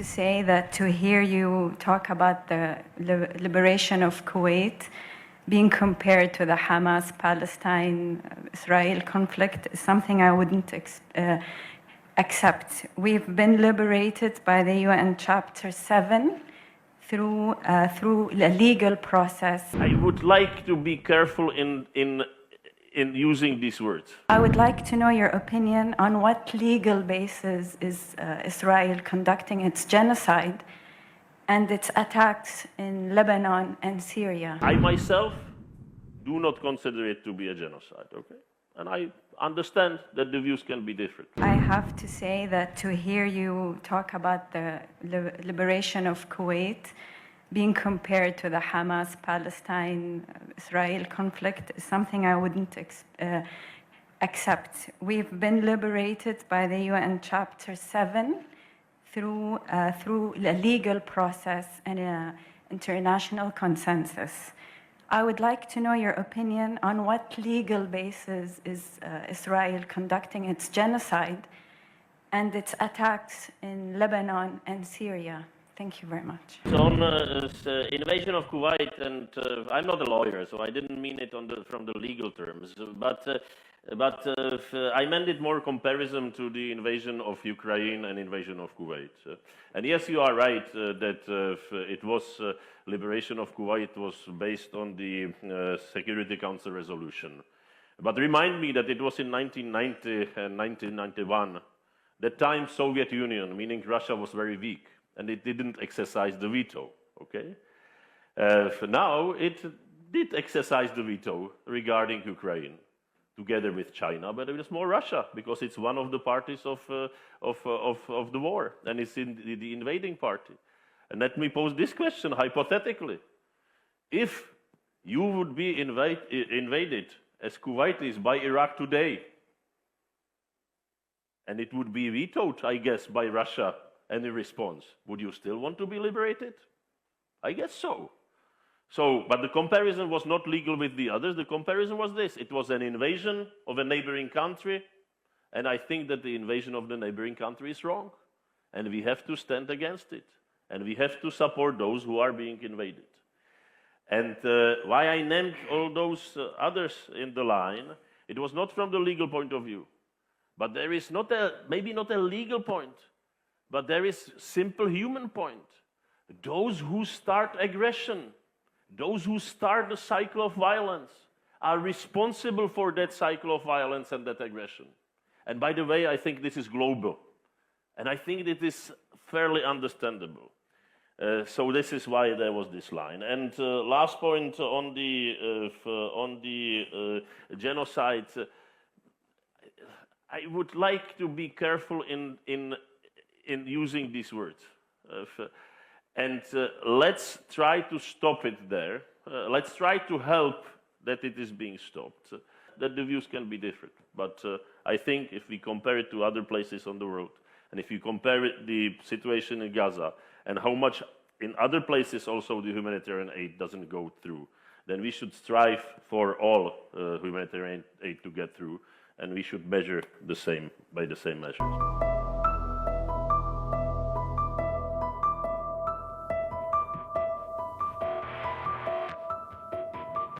to say that to hear you talk about the liberation of Kuwait being compared to the Hamas-Palestine-Israel conflict is something I wouldn't accept. We've been liberated by the UN Chapter 7 through a legal process. I would like to be careful in using these words. I would like to know your opinion on what legal basis is Israel conducting its genocide and its attacks in Lebanon and Syria. I myself do not consider it to be a genocide, okay? And I understand that the views can be different. I have to say that to hear you talk about the liberation of Kuwait being compared to the Hamas-Palestine-Israel conflict is something I wouldn't accept. We've been liberated by the UN Chapter 7 through a legal process and an international consensus. I would like to know your opinion on what legal basis is Israel conducting its genocide and its attacks in Lebanon and Syria. Thank you very much. So on invasion of Kuwait, and I'm not a lawyer, so I didn't mean it from the legal terms, but I meant it more comparison to the invasion of Ukraine and invasion of Kuwait. And yes, you are right that it was liberation of Kuwait was based on the Security Council resolution. But remind me that it was in 1990 and 1991. That time Soviet Union, meaning Russia, was very weak, and it didn't exercise the veto, okay? Now it did exercise the veto regarding Ukraine, together with China, but it was more Russia, because it's one of the parties of the war, and it's in the invading party. And let me pose this question, hypothetically. If you would be invaded, as Kuwait is, by Iraq today, and it would be vetoed, I guess, by Russia, any response, would you still want to be liberated? I guess so. But the comparison was not legal with the others. The comparison was this. It was an invasion of a neighboring country, and I think that the invasion of the neighboring country is wrong, and we have to stand against it, and we have to support those who are being invaded. And why I named all those others in the line, it was not from the legal point of view, but there is maybe not a legal point, but there is simple human point. Those who start aggression, those who start the cycle of violence, are responsible for that cycle of violence and that aggression. And by the way, I think this is global. And I think it is fairly understandable. So this is why there was this line. And last point on the genocide, I would like to be careful in using these words. And let's try to stop it there. Let's try to help that it is being stopped. That the views can be different. But I think if we compare it to other places on the world, and if you compare it, the situation in Gaza, and how much in other places also the humanitarian aid doesn't go through, then we should strive for all humanitarian aid to get through, and we should measure the same by the same measures.